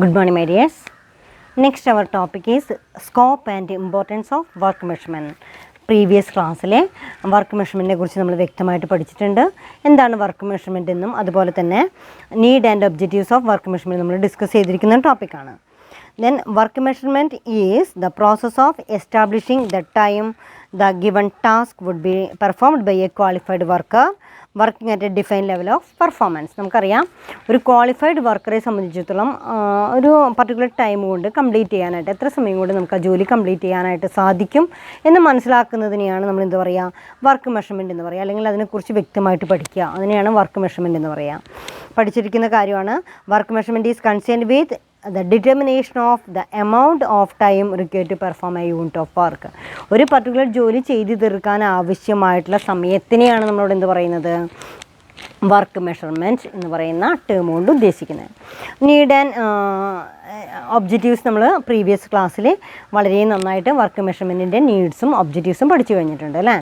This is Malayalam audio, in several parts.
Good morning, my dears. Next, our topic is scope and importance of work measurement. Previous ക്ലാസ്സിലെ വർക്ക് മെഷർമെൻറ്റിനെ കുറിച്ച് നമ്മൾ വ്യക്തമായിട്ട് പഠിച്ചിട്ടുണ്ട്. എന്താണ് വർക്ക് മെഷർമെൻറ്റ് എന്നും അതുപോലെ തന്നെ need and objectives of work measurement നമ്മൾ ഡിസ്കസ് ചെയ്തിരിക്കുന്ന ടോപ്പിക്കാണ്. Then work measurement is the process of establishing the time the given task would be performed by a qualified worker working at a defined level of performance. നമുക്കറിയാം ഒരു ക്വാളിഫൈഡ് വർക്കറെ സംബന്ധിച്ചിടത്തോളം ഒരു പർട്ടിക്കുലർ ടൈം കൊണ്ട് കംപ്ലീറ്റ് ചെയ്യാനായിട്ട് എത്ര സമയം കൊണ്ട് നമുക്ക് ആ ജോലി കംപ്ലീറ്റ് ചെയ്യാനായിട്ട് സാധിക്കും എന്ന് മനസ്സിലാക്കുന്നതിനെയാണ് നമ്മൾ എന്താ പറയുക വർക്ക് മെഷർമെൻറ്റ് എന്ന് പറയുക, അല്ലെങ്കിൽ അതിനെക്കുറിച്ച് വ്യക്തമായിട്ട് പഠിക്കുക, അതിനെയാണ് വർക്ക് മെഷർമെൻറ്റ് എന്ന് പറയുക. പഠിച്ചിരിക്കുന്ന കാര്യമാണ് work measurement is concerned with the determination of the amount of time required to perform a unit of work. ഒരു പർട്ടിക്കുലർ ജോലി ചെയ്തു തീർക്കാൻ ആവശ്യമായിട്ടുള്ള സമയത്തിനെയാണ് നമ്മളോട് എന്ത് പറയുന്നത് വർക്ക് മെഷർമെൻറ്റ് എന്ന് പറയുന്ന ടേം കൊണ്ട് ഉദ്ദേശിക്കുന്നത്. നീഡ് ആൻഡ് ഒബ്ജക്റ്റീവ്സ് നമ്മൾ പ്രീവിയസ് ക്ലാസ്സിൽ വളരെ നന്നായിട്ട് വർക്ക് മെഷർമെൻറ്റിൻ്റെ നീഡ്സും ഒബ്ജക്റ്റീവ്സും പഠിച്ചു കഴിഞ്ഞിട്ടുണ്ട് അല്ലേ.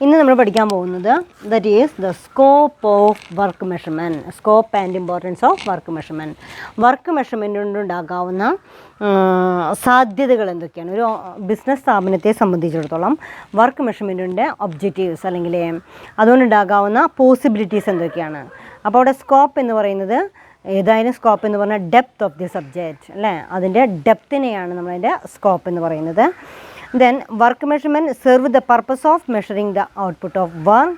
ഇന്ന് നമ്മൾ പഠിക്കാൻ പോകുന്നത് that is the scope of work measurement, scope and importance of work measurement. Work measurement കൊണ്ടുണ്ടാകാവുന്ന സാധ്യതകൾ എന്തൊക്കെയാണ്? ഒരു ബിസിനസ് സ്ഥാപനത്തെ സംബന്ധിച്ചിടത്തോളം വർക്ക് മെഷർമെൻറ്റിൻ്റെ ഒബ്ജക്റ്റീവ്സ് അല്ലെങ്കിൽ അതുകൊണ്ടുണ്ടാകാവുന്ന പോസിബിലിറ്റീസ് എന്തൊക്കെയാണ്? അപ്പോൾ അവിടെ സ്കോപ്പ് എന്ന് പറയുന്നത് ഏതായാലും സ്കോപ്പ് എന്ന് പറഞ്ഞാൽ ഡെപ്ത് ഓഫ് ദി സബ്ജക്റ്റ് അല്ലേ, അതിൻ്റെ ഡെപ്തിനെയാണ് നമ്മളതിൻ്റെ സ്കോപ്പ് എന്ന് പറയുന്നത്. Then work measurement serve the purpose of measuring the output of work,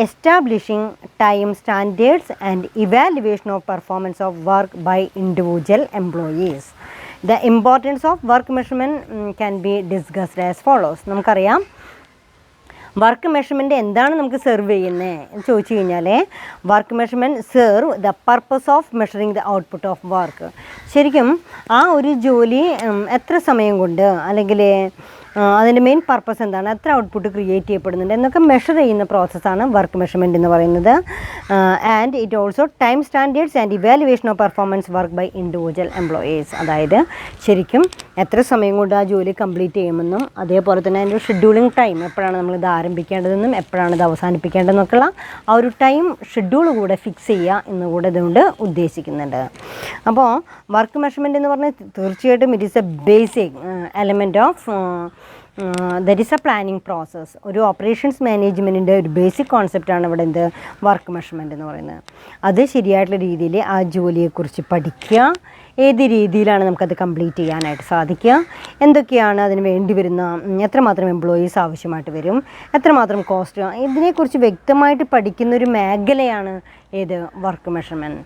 establishing time standards and evaluation of performance of work by individual employees. The importance of work measurement can be discussed as follows. നമുക്കറിയാം വർക്ക് മെഷർമെൻറ്റ് എന്താണ് നമുക്ക് സെർവ് ചെയ്യുന്നത് എന്ന് ചോദിച്ചു കഴിഞ്ഞാൽ work measurement serve the purpose of measuring the output of work. ശരിക്കും ആ ഒരു ജോലി എത്ര സമയം കൊണ്ട് അല്ലെങ്കിൽ അതിൻ്റെ മെയിൻ പർപ്പസ് എന്താണ്, എത്ര ഔട്ട്പുട്ട് ക്രിയേറ്റ് ചെയ്യപ്പെടുന്നുണ്ട് എന്നൊക്കെ മെഷർ ചെയ്യുന്ന പ്രോസസ്സാണ് വർക്ക് മെഷർമെൻറ്റ് എന്ന് പറയുന്നത്. And it also time standards and evaluation of performance work by individual employees. അതായത് ശരിക്കും എത്ര സമയം കൊണ്ട് ആ ജോലി കംപ്ലീറ്റ് ചെയ്യുമെന്നും അതേപോലെ തന്നെ അതിൻ്റെ ഷെഡ്യൂളിംഗ് ടൈം എപ്പോഴാണ് നമ്മളിത് ആരംഭിക്കേണ്ടതെന്നും എപ്പോഴാണ് ഇത് അവസാനിപ്പിക്കേണ്ടതെന്നൊക്കെയുള്ള ആ ഒരു ടൈം ഷെഡ്യൂൾ കൂടെ ഫിക്സ് ചെയ്യുക എന്നുകൂടെ ഇതുകൊണ്ട് ഉദ്ദേശിക്കുന്നുണ്ട്. അപ്പോൾ വർക്ക് മെഷർമെൻറ്റ് എന്ന് പറഞ്ഞാൽ തീർച്ചയായിട്ടും it is A basic element of that is A planning process. ഒരു ഓപ്പറേഷൻസ് മാനേജ്മെൻറ്റിൻ്റെ ഒരു ബേസിക് കോൺസെപ്റ്റാണ് ഇവിടെ എന്ത് വർക്ക് മെഷർമെൻറ്റ് എന്ന് പറയുന്നത്. അത് ശരിയായിട്ടുള്ള രീതിയിൽ ആ ജോലിയെക്കുറിച്ച് പഠിക്കുക, ഏത് രീതിയിലാണ് നമുക്കത് കംപ്ലീറ്റ് ചെയ്യാനായിട്ട് സാധിക്കുക, എന്തൊക്കെയാണ് അതിന് വേണ്ടി വരുന്ന, എത്രമാത്രം എംപ്ലോയീസ് ആവശ്യമായിട്ട് വരും, എത്രമാത്രം കോസ്റ്റ്, ഇതിനെക്കുറിച്ച് വ്യക്തമായിട്ട് പഠിക്കുന്നൊരു മേഖലയാണ് ഏത് വർക്ക് മെഷർമെൻറ്റ്.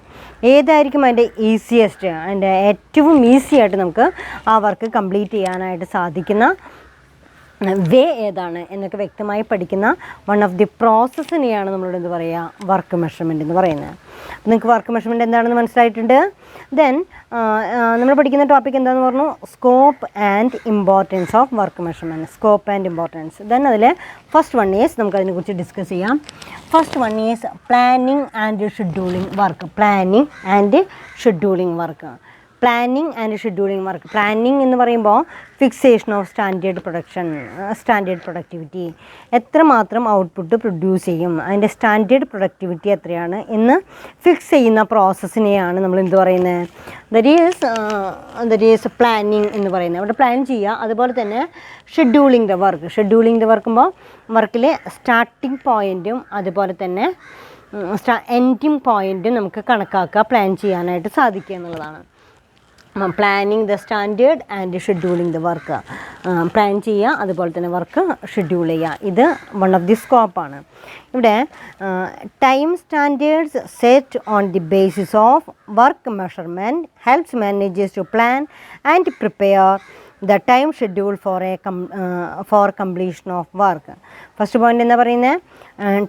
ഏതായിരിക്കും അതിൻ്റെ ഈസിയസ്റ്റ്, അതിൻ്റെ ഏറ്റവും ഈസി ആയിട്ട് നമുക്ക് ആ വർക്ക് കംപ്ലീറ്റ് ചെയ്യാനായിട്ട് സാധിക്കുന്ന വേ ഏതാണ് എന്നൊക്കെ വ്യക്തമായി പഠിക്കുന്ന വൺ ഓഫ് ദി പ്രോസസ്സിനെയാണ് നമ്മളോട് എന്ത് പറയുക വർക്ക് മെഷർമെൻറ്റ് എന്ന് പറയുന്നത്. നിങ്ങൾക്ക് വർക്ക് മെഷർമെൻറ്റ് എന്താണെന്ന് മനസ്സിലായിട്ടുണ്ട്. ദെൻ നമ്മൾ പഠിക്കുന്ന ടോപ്പിക് എന്താണെന്ന് പറഞ്ഞു, scope and importance of work measurement. Scope and importance. Then അതിൽ ഫസ്റ്റ് വൺ ഈസ് നമുക്കതിനെക്കുറിച്ച് ഡിസ്കസ് ചെയ്യാം. First one is planning and scheduling work. Planning and scheduling work. Planning and scheduling work. Planning എന്ന് പറയുമ്പോൾ fixation of standard production, standard productivity, എത്രമാത്രം ഔട്ട്പുട്ട് പ്രൊഡ്യൂസ് ചെയ്യും, അതിൻ്റെ സ്റ്റാൻഡേർഡ് പ്രൊഡക്ടിവിറ്റി എത്രയാണ് എന്ന് ഫിക്സ് ചെയ്യുന്ന പ്രോസസ്സിനെയാണ് നമ്മൾ എന്ത് പറയുന്നത് ദറ്റ് ഈസ് പ്ലാനിങ് എന്ന് പറയുന്നത്. അവിടെ പ്ലാൻ ചെയ്യുക. അതുപോലെ തന്നെ scheduling the work. Scheduling the വർക്കുമ്പോൾ വർക്കിലെ സ്റ്റാർട്ടിംഗ് പോയിൻറ്റും അതുപോലെ തന്നെ എൻഡിങ് പോയിൻറ്റും നമുക്ക് കണക്കാക്കുക, പ്ലാൻ ചെയ്യാനായിട്ട് സാധിക്കുക എന്നുള്ളതാണ്. Planning the standard and scheduling the work. Plan ചെയ്യുക, അതുപോലെ തന്നെ വർക്ക് ഷെഡ്യൂൾ ചെയ്യുക. ഇത് വൺ ഓഫ് ദി സ്കോപ്പാണ്. ഇവിടെ time standards set on the basis of work measurement helps managers to plan and prepare the time schedule for completion of work. First point എന്താ പറയുന്നത്,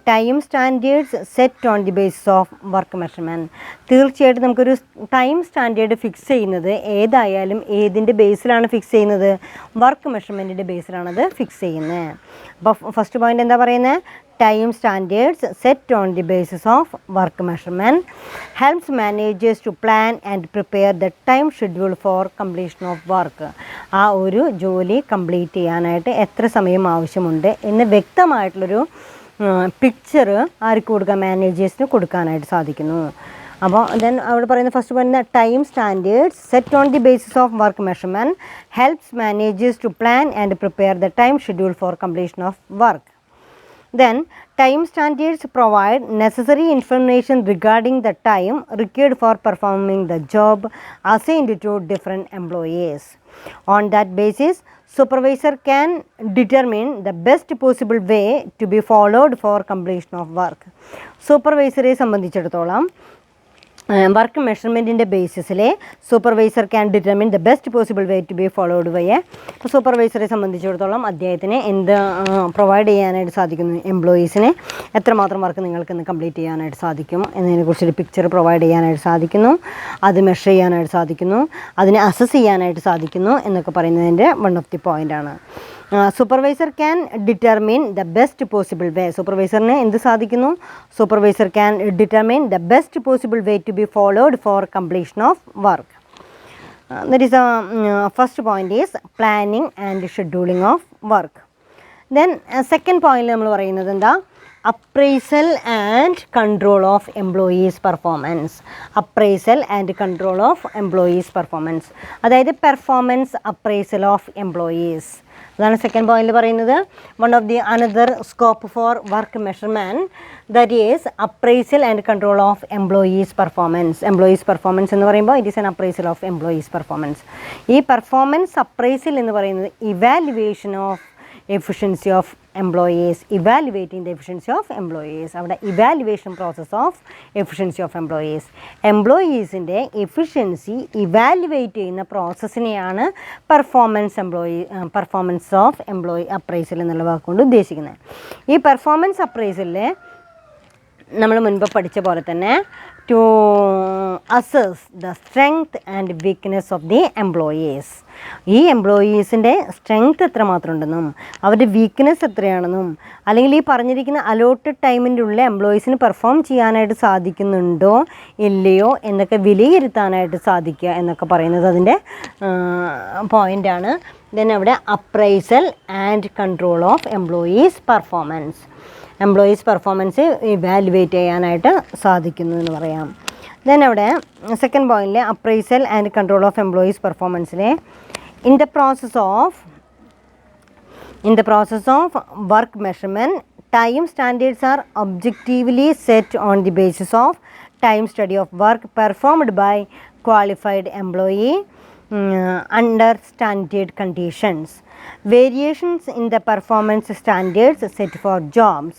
time standards set on the basis of work measurement. തീർച്ചയായിട്ടും നമുക്കൊരു ടൈം സ്റ്റാൻഡേർഡ് ഫിക്സ് ചെയ്യുന്നത് ഏതായാലും ഏതിൻ്റെ ബേസിലാണ് ഫിക്സ് ചെയ്യുന്നത്, വർക്ക് മെഷർമെൻറ്റിൻ്റെ ബേസിലാണത് ഫിക്സ് ചെയ്യുന്നത്. അപ്പോൾ ഫസ്റ്റ് പോയിൻ്റ് എന്താ പറയുന്നത്, time standards set on the basis of work measurement helps managers to plan and prepare the time schedule for completion of work. ആ ഒരു ജോലി കംപ്ലീറ്റ് ചെയ്യാനായിട്ട് എത്ര സമയം ആവശ്യമുണ്ട് എന്ന് വ്യക്തമായിട്ടുള്ളൊരു പിക്ചർ ആർക്ക് കൊടുക്കാം, മാനേജേഴ്സിന് കൊടുക്കാനായിട്ട് സാധിക്കുന്നു. അപ്പോൾ ദെൻ അവിടെ പറയുന്ന ഫസ്റ്റ് പറയുന്ന time standards set on the basis of work measurement helps managers to plan and prepare the time schedule for completion of work. Then, time standards provide necessary information regarding the time required for performing the job assigned to different employees. On that basis, supervisor can determine the best possible way to be followed for completion of work. സൂപ്പർവൈസറെ സംബന്ധിച്ചിടത്തോളം വർക്ക് മെഷർമെൻറ്റിൻ്റെ ബേസിസിലെ supervisor can determine the best possible way to be followed by ഇപ്പോൾ സൂപ്പർവൈസറെ സംബന്ധിച്ചിടത്തോളം അദ്ദേഹത്തിന് എന്ത് പ്രൊവൈഡ് ചെയ്യാനായിട്ട് സാധിക്കുന്നു, എംപ്ലോയീസിനെ എത്രമാത്രം വർക്ക് നിങ്ങൾക്ക് ഇന്ന് കംപ്ലീറ്റ് ചെയ്യാനായിട്ട് സാധിക്കും എന്നതിനെക്കുറിച്ചൊരു പിക്ചർ പ്രൊവൈഡ് ചെയ്യാനായിട്ട് സാധിക്കുന്നു, അത് മെഷർ ചെയ്യാനായിട്ട് സാധിക്കുന്നു, അതിനെ അസസ് ചെയ്യാനായിട്ട് സാധിക്കുന്നു എന്നൊക്കെ പറയുന്നതിൻ്റെ വൺ ഓഫ് ദി പോയിൻ്റാണ്. Supervisor can determine the best possible way. സൂപ്പർവൈസറിന് എന്ത് സാധിക്കുന്നു? Supervisor can determine the best possible way to be followed for completion of work. That is first point is planning and scheduling of work. Then second പോയിൻ്റിൽ നമ്മൾ പറയുന്നത് എന്താ? Appraisal and control of employees performance. Appraisal and control of employees performance, അതായത് പെർഫോമൻസ് അപ്രൈസൽ ഓഫ് എംപ്ലോയീസ്. അതാണ് സെക്കൻഡ് പോയിന്റിൽ പറയുന്നത്. One of the another scope for work measurement that is appraisal and control of employees performance. Employees performance എന്ന് പറയുമ്പോൾ it is an appraisal of employees performance. ഈ പെർഫോമൻസ് അപ്രൈസൽ എന്ന് പറയുന്നത് evaluation of efficiency of employees, evaluating the efficiency of employees. അവിടെ evaluation process of efficiency of employees. എംപ്ലോയീസിൻ്റെ എഫിഷ്യൻസി ഇവാലുവേറ്റ് ചെയ്യുന്ന പ്രോസസ്സിനെയാണ് പെർഫോമൻസ് ഓഫ് എംപ്ലോയി അപ്രൈസൽ എന്നുള്ള വാക്കുകൊണ്ട് ഉദ്ദേശിക്കുന്നത്. ഈ പെർഫോമൻസ് അപ്രൈസലിൽ നമ്മൾ മുൻപ് പഠിച്ച പോലെ തന്നെ to assess the strength and weakness of the employees. ഈ എംപ്ലോയീസിൻ്റെ സ്ട്രെങ്ത് എത്രമാത്രം ഉണ്ടെന്നും അവരുടെ വീക്ക്നെസ് എത്രയാണെന്നും, അല്ലെങ്കിൽ ഈ പറഞ്ഞിരിക്കുന്ന അലോട്ടഡ് ടൈമിൻ്റെ ഉള്ളിൽ എംപ്ലോയീസിന് പെർഫോം ചെയ്യാനായിട്ട് സാധിക്കുന്നുണ്ടോ ഇല്ലയോ എന്നൊക്കെ വിലയിരുത്താനായിട്ട് സാധിക്കുക എന്നൊക്കെ പറയുന്നത് അതിൻ്റെ പോയിൻ്റാണ്. ദെൻ അവിടെ appraisal and control of employees performance, employees performance evaluate ചെയ്യാനായിട്ട് സാധിക്കുന്നു എന്ന് പറയാം. ദെൻ അവിടെ സെക്കൻഡ് പോയിന്റിൽ appraisal and control of employees പെർഫോമൻസിലെ in the process of work measurement time standards are objectively set on the basis of time study of work performed by qualified employee under standard conditions. Variations in the performance standards set for jobs.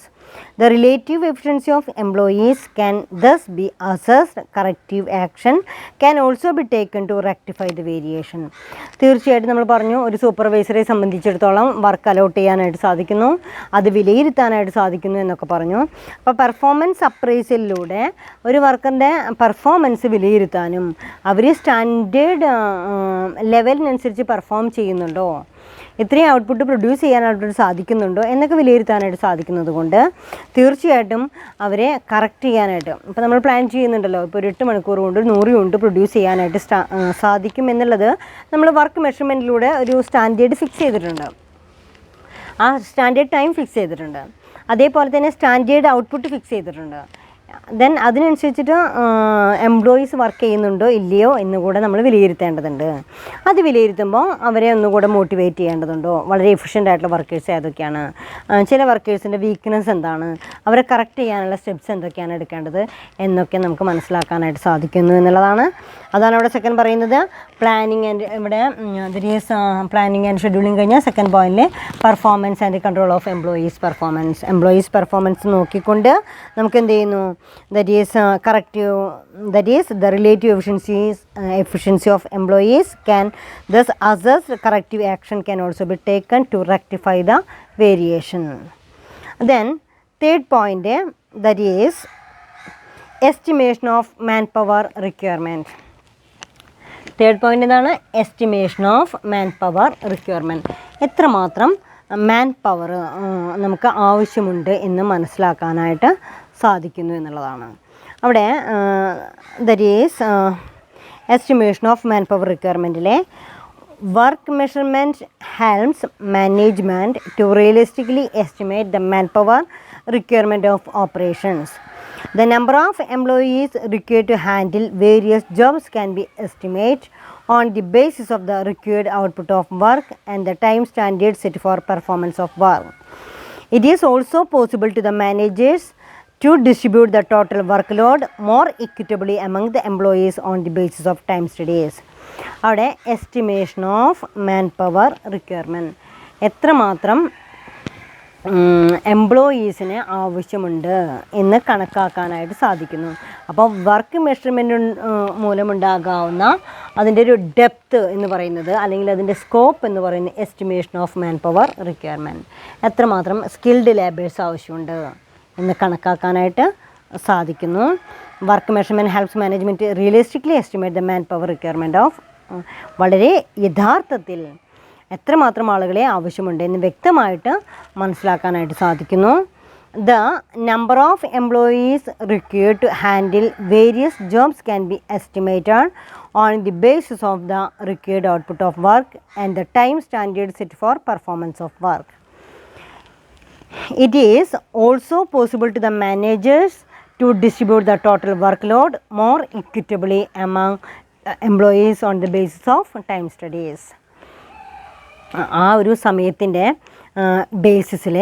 The relative efficiency of employees can thus be assessed. Corrective action can also be taken to rectify the variation. തീർച്ചയായിട്ടും നമ്മൾ പറഞ്ഞു, ഒരു സൂപ്പർവൈസറെ സംബന്ധിച്ചിടത്തോളം വർക്ക് അലോട്ട് ചെയ്യാനായിട്ട് സാധിക്കുന്നു, അത് വിലയിരുത്താനായിട്ട് സാധിക്കുന്നു എന്നൊക്കെ പറഞ്ഞു. അപ്പോൾ പെർഫോമൻസ് അപ്രൈസലിലൂടെ ഒരു വർക്കറിൻ്റെ പെർഫോമൻസ് വിലയിരുത്താനും അവർ സ്റ്റാൻഡേർഡ് ലെവലിനനുസരിച്ച് പെർഫോം ചെയ്യുന്നുണ്ടോ, ഇത്രയും ഔട്ട്പുട്ട് പ്രൊഡ്യൂസ് ചെയ്യാനായിട്ട് സാധിക്കുന്നുണ്ടോ എന്നൊക്കെ വിലയിരുത്താനായിട്ട് സാധിക്കുന്നത് കൊണ്ട് തീർച്ചയായിട്ടും അവരെ കറക്റ്റ് ചെയ്യാനായിട്ട്, ഇപ്പോൾ നമ്മൾ പ്ലാൻ ചെയ്യുന്നുണ്ടല്ലോ, ഇപ്പോൾ ഒരു 8 മണിക്കൂർ കൊണ്ട് 100 യൂണിറ്റ് പ്രൊഡ്യൂസ് ചെയ്യാനായിട്ട് സാധിക്കും എന്നുള്ളത് നമ്മൾ വർക്ക് മെഷർമെൻറ്റിലൂടെ ഒരു സ്റ്റാൻഡേർഡ് ഫിക്സ് ചെയ്തിട്ടുണ്ട്, ആ സ്റ്റാൻഡേർഡ് ടൈം ഫിക്സ് ചെയ്തിട്ടുണ്ട്. അതേപോലെ തന്നെ സ്റ്റാൻഡേർഡ് ഔട്ട്പുട്ട് ഫിക്സ് ചെയ്തിട്ടുണ്ട്. ദെൻ അതിനനുസരിച്ചിട്ട് എംപ്ലോയീസ് വർക്ക് ചെയ്യുന്നുണ്ടോ ഇല്ലയോ എന്നുകൂടെ നമ്മൾ വിലയിരുത്തേണ്ടതുണ്ട്. അത് വിലയിരുത്തുമ്പോൾ അവരെ ഒന്നുകൂടെ മോട്ടിവേറ്റ് ചെയ്യേണ്ടതുണ്ടോ, വളരെ എഫിഷ്യൻ്റ് ആയിട്ടുള്ള വർക്കേഴ്സ് ഏതൊക്കെയാണ്, ചില വർക്കേഴ്സിൻ്റെ വീക്ക്നെസ് എന്താണ്, അവരെ കറക്റ്റ് ചെയ്യാനുള്ള സ്റ്റെപ്സ് എന്തൊക്കെയാണ് എടുക്കേണ്ടത് എന്നൊക്കെ നമുക്ക് മനസ്സിലാക്കാനായിട്ട് സാധിക്കുന്നു എന്നുള്ളതാണ്. അതാണ് അവിടെ സെക്കൻഡ് പറയുന്നത്. പ്ലാനിങ് ആൻഡ് ഇവിടെ പ്ലാനിങ് ആൻഡ് ഷെഡ്യൂളിങ് കഴിഞ്ഞാൽ സെക്കൻഡ് പോയിന്റിൽ performance and control of employees performance. Employees performance നോക്കിക്കൊണ്ട് നമുക്ക് എന്ത് ചെയ്യുന്നു, that is the relative efficiency of employees can thus assess. Corrective action can also be taken to rectify the variation. Then third point, that is estimation of manpower requirement. Third point എന്താണ്? Estimation of manpower requirement. എത്രമാത്രം മാൻ പവർ നമുക്ക് ആവശ്യമുണ്ട് എന്ന് മനസ്സിലാക്കാനായിട്ട് സാധിക്കുന്നു എന്നുള്ളതാണ്. അവിടെ that is estimation of manpower റിക്വയർമെൻറ്റിലെ work measurement helps management to realistically estimate the manpower requirement of operations. The number of employees required to handle various jobs can be estimated on the basis of the required output of work and the time standards set for performance of work. It is also possible to the managers to distribute the total workload more equitably among the employees on the basis of time studies. അവിടെ estimation of manpower requirement, എത്രമാത്രം എംപ്ലോയീസിന് ആവശ്യമുണ്ട് എന്ന് കണക്കാക്കാനായിട്ട് സാധിക്കുന്നു. അപ്പോൾ വർക്ക് മെഷർമെൻറ്റ് മൂലമുണ്ടാകാവുന്ന അതിൻ്റെ ഒരു ഡെപ്ത്ത് എന്ന് പറയുന്നത്, അല്ലെങ്കിൽ അതിൻ്റെ സ്കോപ്പ് എന്ന് പറയുന്നത് estimation of manpower requirement, എത്രമാത്രം സ്കിൽഡ് ലേബേഴ്സ് ആവശ്യമുണ്ട് എന്ന് കണക്കാക്കാനായിട്ട് സാധിക്കുന്നു. Work measurement helps management realistically estimate the manpower requirement of, വളരെ യഥാർത്ഥത്തിൽ എത്രമാത്രം ആളുകളെ ആവശ്യമുണ്ട് എന്ന് വ്യക്തമായിട്ട് മനസ്സിലാക്കാനായിട്ട് സാധിക്കുന്നു. The number of employees required to handle various jobs can be estimated on the basis of the required output of work and the time standards set for performance of work. It is also possible to the managers to distribute the total workload more equitably among employees on the basis of time studies. ആ ഒരു സമയത്തിൻ്റെ ബേസിസിൽ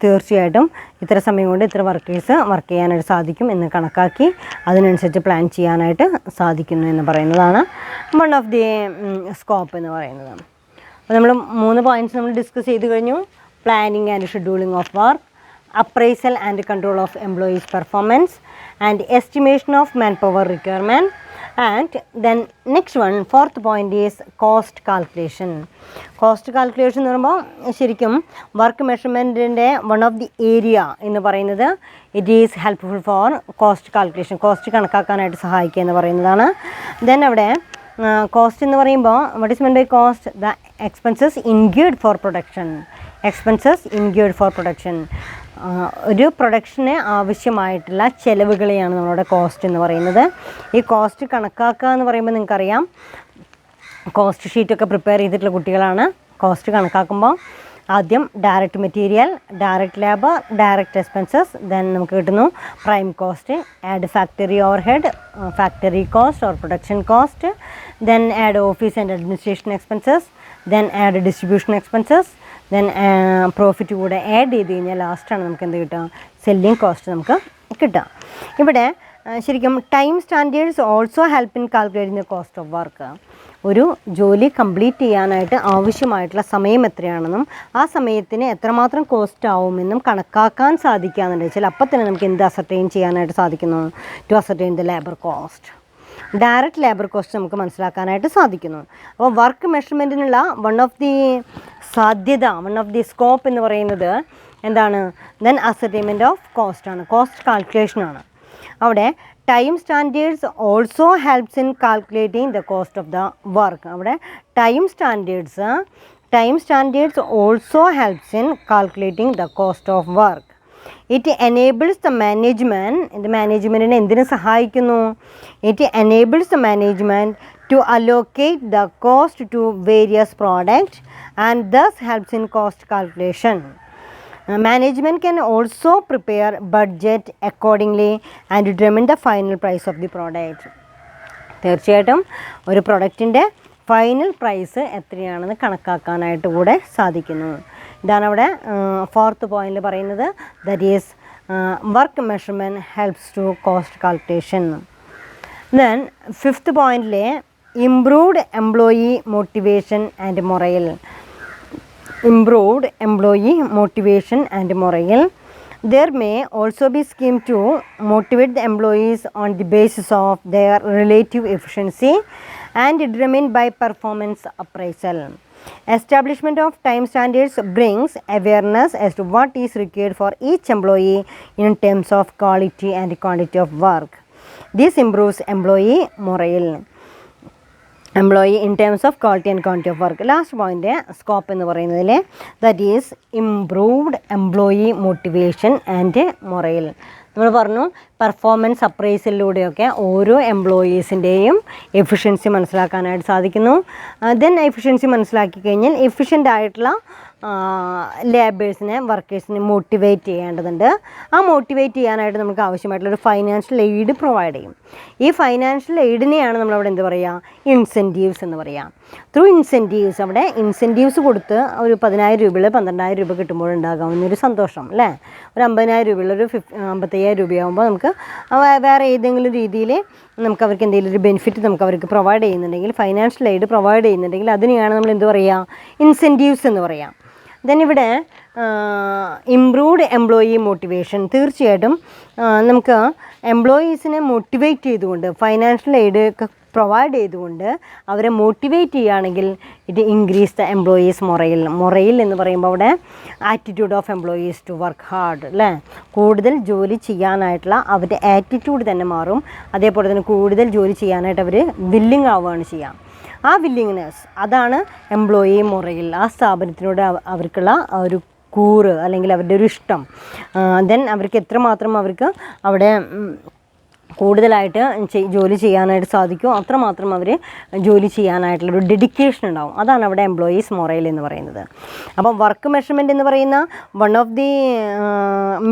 തീർച്ചയായിട്ടും ഇത്ര സമയം കൊണ്ട് ഇത്ര വർക്കേഴ്സ് വർക്ക് ചെയ്യാനായിട്ട് സാധിക്കും എന്ന് കണക്കാക്കി അതിനനുസരിച്ച് പ്ലാൻ ചെയ്യാനായിട്ട് സാധിക്കുന്നു എന്ന് പറയുന്നതാണ് വൺ ഓഫ് ദി സ്കോപ്പ് എന്ന് പറയുന്നത്. അപ്പോൾ നമ്മൾ 3 പോയിൻറ്റ്സ് നമ്മൾ ഡിസ്കസ് ചെയ്ത് കഴിഞ്ഞു. Planning and scheduling of work, appraisal and control of employees' performance, and estimation of manpower requirement. And then next one, fourth point is cost calculation. Cost calculation എന്ന് പറയുമ്പോൾ ശരിക്കും വർക്ക് മെഷർമെൻറ്റിൻ്റെ വൺ ഓഫ് ദി ഏരിയ എന്ന് പറയുന്നത് it is helpful for cost calculation, cost കണക്കാക്കാനായിട്ട് സഹായിക്കുക എന്ന് പറയുന്നതാണ്. ദെൻ അവിടെ കോസ്റ്റ് എന്ന് പറയുമ്പോൾ what is meant by cost? The expenses incurred for production, expenses incurred for production, ഒരു പ്രൊഡക്ഷന് ആവശ്യമായിട്ടുള്ള ചിലവുകളെയാണ് നമ്മളുടെ കോസ്റ്റ് എന്ന് പറയുന്നത്. ഈ കോസ്റ്റ് കണക്കാക്കുക എന്ന് പറയുമ്പോൾ നിങ്ങൾക്കറിയാം, കോസ്റ്റ് ഷീറ്റൊക്കെ പ്രിപ്പയർ ചെയ്തിട്ടുള്ള കുട്ടികളാണ്. കോസ്റ്റ് കണക്കാക്കുമ്പോൾ ആദ്യം direct material, direct labour, direct expenses, then നമുക്ക് കിട്ടുന്നു prime cost, add factory over head, factory cost or production cost, then add office and administration expenses, then add distribution expenses, then profit കൂടെ ആഡ് ചെയ്ത് കഴിഞ്ഞാൽ ലാസ്റ്റാണ് നമുക്ക് എന്ത് കിട്ടുക? സെല്ലിംഗ് കോസ്റ്റ് നമുക്ക് കിട്ടുക. ഇവിടെ ശരിക്കും time standards also help in calculating the cost of work. ഒരു ജോലി കംപ്ലീറ്റ് ചെയ്യാനായിട്ട് ആവശ്യമായിട്ടുള്ള സമയം എത്രയാണെന്നും ആ സമയത്തിന് എത്രമാത്രം കോസ്റ്റ് ആവുമെന്നും കണക്കാക്കാൻ സാധിക്കുകയെന്ന് വെച്ചാൽ അപ്പം തന്നെ നമുക്ക് എന്ത് അസർട്ടൈൻ ചെയ്യാനായിട്ട് സാധിക്കുന്നു? To ascertain the labour cost, direct labour cost നമുക്ക് മനസ്സിലാക്കാനായിട്ട് സാധിക്കുന്നു. അപ്പോൾ വർക്ക് മെഷർമെൻറ്റിനുള്ള വൺ ഓഫ് ദി സാധ്യത, വൺ ഓഫ് ദി സ്കോപ്പ് എന്ന് പറയുന്നത് എന്താണ്? ദെൻ അസർട്ടൈൻമെൻറ്റ് ഓഫ് കോസ്റ്റാണ്, കോസ്റ്റ് കാൽക്കുലേഷനാണ്. അവിടെ time standards also helps in calculating the cost of the work. അവിടെ time standards also helps in calculating the cost of work. It enables the മാനേജ്മെൻറ്റിനെ എന്തിനു സഹായിക്കുന്നു? It enables the management to allocate the cost to various products and thus helps in cost calculation. Management can also prepare budget accordingly and determine the final price of the product. തീർച്ചയായിട്ടും ഒരു പ്രൊഡക്റ്റിൻ്റെ ഫൈനൽ പ്രൈസ് എത്രയാണെന്ന് കണക്കാക്കാനായിട്ട് കൂടെ സാധിക്കുന്നു. ഇതാണ് അവിടെ ഫോർത്ത് പോയിൻ്റ് പറയുന്നത്. That is work measurement helps to cost calculation. Then fifth പോയിൻറ്റിലെ improved employee motivation and morale. Improved employee motivation and morale. There may also be scheme to motivate the employees on the basis of their relative efficiency and determined by performance appraisal. Establishment of time standards brings awareness as to what is required for each employee in terms of quality and quantity of work. This improves employee morale. Employee in terms of quality and quantity of work. Last point scope എന്ന് പറയുന്നതിൽ that is improved employee motivation and morale. നമ്മൾ പറഞ്ഞു പെർഫോമൻസ് അപ്രൈസലിലൂടെയൊക്കെ ഓരോ എംപ്ലോയീസിൻ്റെയും എഫിഷ്യൻസി മനസ്സിലാക്കാനായിട്ട് സാധിക്കുന്നു. ദെൻ എഫിഷ്യൻസി മനസ്സിലാക്കി കഴിഞ്ഞാൽ എഫിഷ്യൻ്റ് ആയിട്ടുള്ള ലേബേഴ്സിനെ വർക്കേഴ്സിനെ മോട്ടിവേറ്റ് ചെയ്യേണ്ടതുണ്ട്. ആ മോട്ടിവേറ്റ് ചെയ്യാനായിട്ട് നമുക്ക് ആവശ്യമായിട്ടുള്ളൊരു ഫൈനാൻഷ്യൽ എയ്ഡ് പ്രൊവൈഡ് ചെയ്യും. ഈ ഫൈനാൻഷ്യൽ എയ്ഡിനെയാണ് നമ്മളവിടെ എന്ത് പറയുക, ഇൻസെൻറ്റീവ്സ് എന്ന് പറയുക. ത്രൂ ഇൻസെൻറ്റീവ്സ്, അവിടെ ഇൻസെൻറ്റീവ്സ് കൊടുത്ത് ഒരു 10,000 രൂപയിൽ 12,000 രൂപ കിട്ടുമ്പോഴുണ്ടാകാവുന്നൊരു സന്തോഷം അല്ലേ. ഒരു 50,000 രൂപയുള്ള ഒരു 55,000 രൂപയാകുമ്പോൾ നമുക്ക് വേറെ ഏതെങ്കിലും രീതിയിൽ നമുക്ക് അവർക്ക് എന്തെങ്കിലും ഒരു ബെനിഫിറ്റ് നമുക്ക് അവർക്ക് പ്രൊവൈഡ് ചെയ്യുന്നുണ്ടെങ്കിൽ, ഫൈനാൻഷ്യൽ എയ്ഡ് പ്രൊവൈഡ് ചെയ്യുന്നുണ്ടെങ്കിൽ അതിനെയാണ് നമ്മൾ എന്ത് പറയുക, ഇൻസെൻറ്റീവ്സ് എന്ന് പറയാം. ദെൻ ഇവിടെ ഇംപ്രൂവ്ഡ് എംപ്ലോയി മോട്ടിവേഷൻ, തീർച്ചയായിട്ടും നമുക്ക് എംപ്ലോയീസിനെ മോട്ടിവേറ്റ് ചെയ്തുകൊണ്ട് ഫൈനാൻഷ്യൽ എയ്ഡ് പ്രൊവൈഡ് ചെയ്തുകൊണ്ട് അവരെ മോട്ടിവേറ്റ് ചെയ്യുകയാണെങ്കിൽ it increase the employees morale എന്ന് പറയുമ്പോൾ അവിടെ attitude of employees to work hard അല്ലേ. കൂടുതൽ ജോലി ചെയ്യാനായിട്ടുള്ള അവരുടെ ആറ്റിറ്റ്യൂഡ് തന്നെ മാറും. അതേപോലെ തന്നെ കൂടുതൽ ജോലി ചെയ്യാനായിട്ട് അവർ വില്ലിങ് ആവുകയാണ് ചെയ്യുക. ആ വില്ലിങ്നെസ്, അതാണ് എംപ്ലോയി മൊറയിൽ. ആ സ്ഥാപനത്തിനോട് അവർക്കുള്ള ഒരു കൂറ് അല്ലെങ്കിൽ അവരുടെ ഒരു ഇഷ്ടം. ദെൻ അവർക്ക് എത്രമാത്രം അവർക്ക് അവിടെ കൂടുതലായിട്ട് ജോലി ചെയ്യാനായിട്ട് സാധിക്കുമോ അത്രമാത്രം അവർ ജോലി ചെയ്യാനായിട്ടുള്ളൊരു ഡെഡിക്കേഷൻ ഉണ്ടാവും. അതാണ് അവിടെ എംപ്ലോയീസ് മൊറയിൽ എന്ന് പറയുന്നത്. അപ്പം വർക്ക് മെഷർമെൻറ്റ് എന്ന് പറയുന്ന വൺ ഓഫ് ദി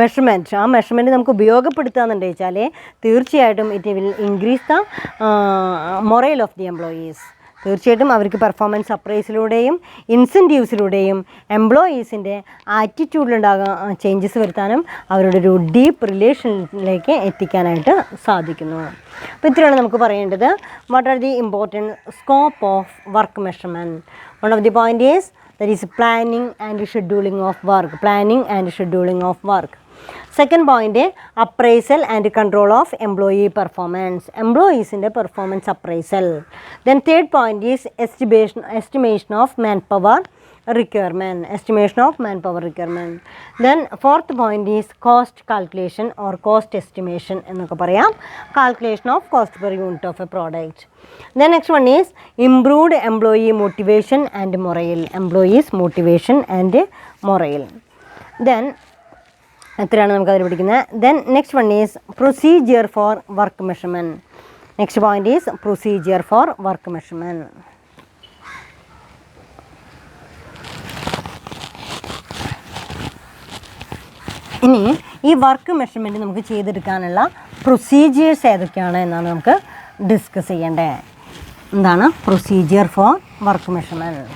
മെഷർമെൻറ്റ്, ആ മെഷർമെൻറ്റ് നമുക്ക് ഉപയോഗപ്പെടുത്തുകയെന്നുണ്ടെന്ന് വെച്ചാൽ തീർച്ചയായിട്ടും it will increase the മൊറയിൽ of the employees. തീർച്ചയായിട്ടും അവർക്ക് പെർഫോമൻസ് അപ്രൈസിലൂടെയും ഇൻസെൻറ്റീവ്സിലൂടെയും എംപ്ലോയീസിൻ്റെ ആറ്റിറ്റ്യൂഡിലുണ്ടാകാൻ ചേഞ്ചസ് വരുത്താനും അവരുടെ ഒരു ഡീപ്പ് റിലേഷനിലേക്ക് എത്തിക്കാനായിട്ട് സാധിക്കുന്നു. അപ്പോൾ ഇത്രയാണ് നമുക്ക് പറയേണ്ടത്. What are the important scope of work measurement? One of the point is that is planning and scheduling of work. Second point, appraisal and control of employee performance, employees' performance appraisal. Then third point is estimation of manpower requirement. Then fourth point is cost calculation or cost estimation എന്നൊക്കെ പറയാം. Calculation of cost per unit of a product. Then next one is improved employee motivation and morale. Then എത്രയാണ് നമുക്കതിൽ പഠിക്കുന്നത്. Then next one is procedure for work measurement. Next point is procedure for work measurement. ഇനി ഈ വർക്ക് മെഷർമെൻറ്റ് നമുക്ക് ചെയ്തെടുക്കാനുള്ള പ്രൊസീജിയേഴ്സ് ഏതൊക്കെയാണ് എന്നാണ് നമുക്ക് ഡിസ്കസ് ചെയ്യേണ്ടത്. എന്താണ് procedure for work measurement?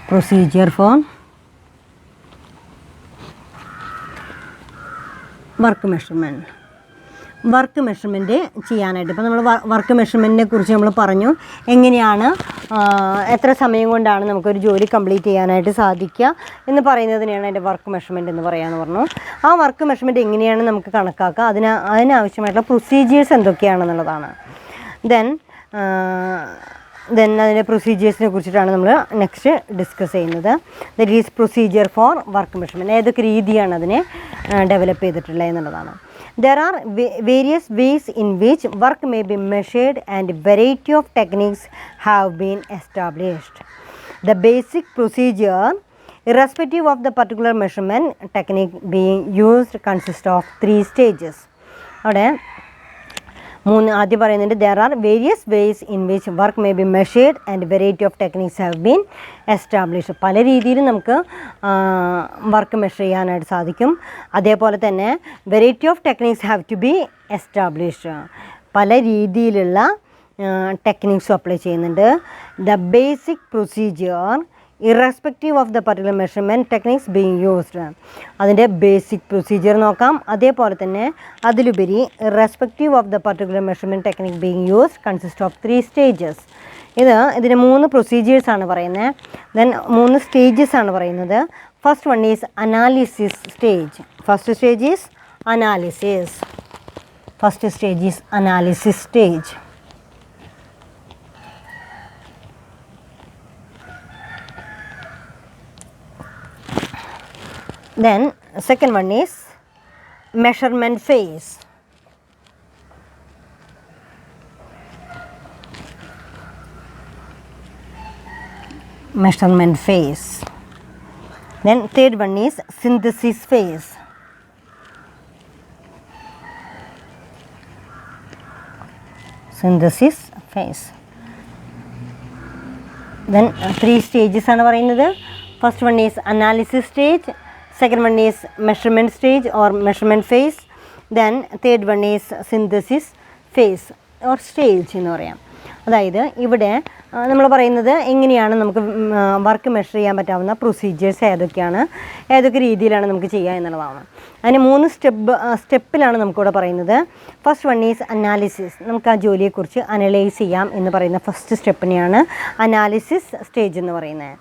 Procedure for work measurement ചെയ്യാനായിട്ട് ഇപ്പോൾ നമ്മൾ വർക്ക് മെഷർമെൻറ്റിനെ കുറിച്ച് നമ്മൾ പറഞ്ഞു. എങ്ങനെയാണ് എത്ര സമയം കൊണ്ടാണ് നമുക്കൊരു ജോലി കംപ്ലീറ്റ് ചെയ്യാനായിട്ട് സാധിക്കുക എന്ന് പറയുന്നതിനെയാണ് അതിൻ്റെ വർക്ക് മെഷർമെൻറ്റ് എന്ന് പറയാമെന്ന് പറഞ്ഞു. ആ വർക്ക് മെഷർമെൻറ്റ് എങ്ങനെയാണ് നമുക്ക് കണക്കാക്കുക, അതിനാവശ്യമായിട്ടുള്ള പ്രൊസീജിയേഴ്സ് എന്തൊക്കെയാണെന്നുള്ളതാണ്. ദെൻ അതിൻ്റെ പ്രൊസീജിയേഴ്സിനെ കുറിച്ചിട്ടാണ് നമ്മൾ നെക്സ്റ്റ് ഡിസ്കസ് ചെയ്യുന്നത്. That is procedure for work measurement. ഏതൊക്കെ രീതിയാണ് അതിനെ ഡെവലപ്പ് ചെയ്തിട്ടുള്ളത് എന്നുള്ളതാണ്. There are various ways in which work may be measured and variety of techniques have been established. The basic procedure, irrespective of the particular measurement technique being used, consists of 3 stages. അവിടെ ആദ്യം പറയുന്നുണ്ട് there are various ways in which work may be measured and variety of techniques have been established. പല രീതിയിലും നമുക്ക് വർക്ക് മെഷർ ചെയ്യാനായിട്ട് സാധിക്കും. അതേപോലെ തന്നെ variety of techniques have to be established. പല രീതിയിലുള്ള ടെക്നിക്സും അപ്ലൈ ചെയ്യുന്നുണ്ട്. The basic procedure irrespective of the particular measurement techniques being used. അതിൻ്റെ ബേസിക് പ്രൊസീജിയർ നോക്കാം. അതേപോലെ തന്നെ അതിലുപരി irrespective of the particular measurement technique being used consist of 3 stages. ഇതിന് 3 പ്രൊസീജിയേഴ്സാണ് പറയുന്നത്. ദെൻ 3 സ്റ്റേജസ് ആണ് പറയുന്നത്. First one is analysis stage. First stage is analysis stage. Then second one is measurement phase. Then third one is synthesis phase. synthesis phase. Then 3 stages ആണ് പറയുന്നത്. First one is analysis stage, second one is measurement stage or measurement phase, then third one is synthesis phase or stage എന്ന് പറയാം. അതായത് ഇവിടെ നമ്മൾ പറയുന്നത് എങ്ങനെയാണ് നമുക്ക് വർക്ക് മെഷർ ചെയ്യാൻ പറ്റാവുന്ന പ്രൊസീജിയേഴ്സ് ഏതൊക്കെ രീതിയിലാണ് നമുക്ക് ചെയ്യുക എന്നുള്ളതാണ്. അതിന് 3 സ്റ്റെപ്പിലാണ് നമുക്കിവിടെ പറയുന്നത്. First one is analysis. നമുക്ക് ആ ജോലിയെക്കുറിച്ച് അനലൈസ് ചെയ്യാം എന്ന് പറയുന്ന ഫസ്റ്റ് സ്റ്റെപ്പിനെയാണ് അനാലിസിസ് സ്റ്റേജ് എന്ന് പറയുന്നത്.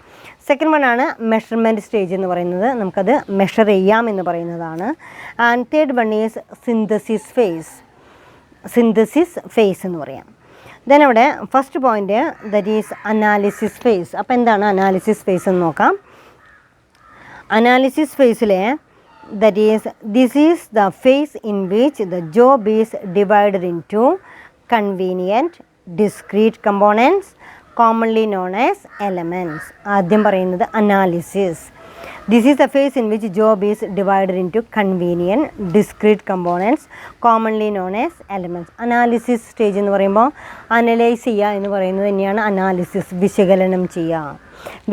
സെക്കൻഡ് വൺ ആണ് മെഷർമെൻറ്റ് സ്റ്റേജ് എന്ന് പറയുന്നത്, നമുക്കത് മെഷർ ചെയ്യാം എന്ന് പറയുന്നതാണ്. And third one is synthesis phase എന്ന് പറയാം. ദെൻ അവിടെ first point that is analysis phase. അപ്പോൾ എന്താണ് അനാലിസിസ് ഫേസ് എന്ന് നോക്കാം. അനാലിസിസ് ഫേസിലെ this is the phase in which the job is divided into convenient discrete components commonly known as elements. ആദ്യം പറയുന്നത് analysis. This is the phase in which job is divided into convenient discrete components commonly known as elements. Analysis stage എന്ന് പറയുമ്പോൾ അനലൈസ് ചെയ്യുക എന്ന് പറയുന്നത് തന്നെയാണ് അനാലിസിസ്, വിശകലനം ചെയ്യുക,